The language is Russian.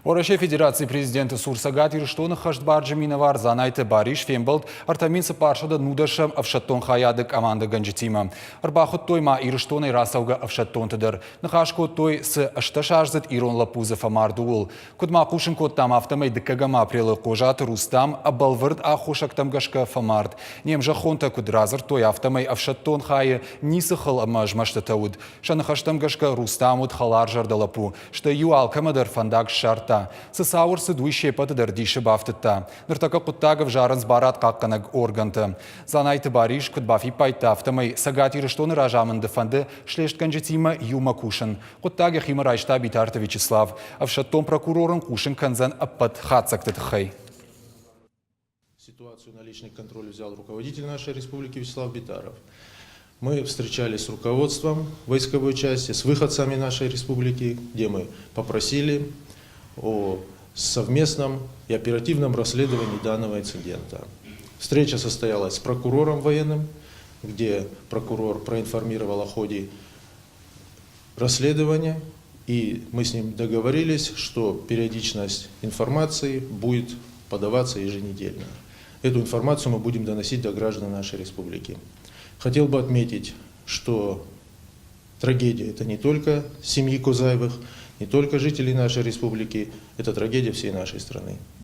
Ораше Федерации президенты Сурсагат Ирштона Хаштбарджи Миновар Занайте Бариш Фембалд Артаминса Паршада Нудашам Авшаттон Хаядык Аманда Ганджитима. Арбахот той ма Ирштона и Расауга Авшаттон Тедер. Нахашко той с Ашташажзет Ирон Лапуза Фамардуул. Кудма Кушенко там автомей Декагама Прелы Кожат Рустам Абалвард Ахушак Тамгашка Фамард. Немжа Хонта Кудразар той автомей Авшаттон Хае Нисахал Амажмаштатауд. Шанахаштамгашка Рустамуд Халаржар Далапу. Что юал Камадар Фандак Шарта. Сысауыр сыдуй шепаты дырдиші бафтытта. Ныртака құттагов жарынс барат қаққанаг органты. Занайты бариш күтбафи пайта автомай сагат ирыштоны ражамынды фанды шлешткан жетима юма кушын. Құттаги хима райшта битарты Вячеслав. Авшаттон прокурорын кушын канзан аппат хатсакты тхай. Ситуацию на личный контроль взял руководитель нашей республики Вячеслав Битаров. Мы встречались с руководством войсковой части, с выходцами нашей республики, где мы попросили о совместном и оперативном расследовании данного инцидента. Встреча состоялась с прокурором военным, где прокурор проинформировал о ходе расследования, и мы с ним договорились, что периодичность информации будет подаваться еженедельно. Эту информацию мы будем доносить до граждан нашей республики. Хотел бы отметить, что трагедия – это не только семьи Кузаевых, не только жителей нашей республики, это трагедия всей нашей страны.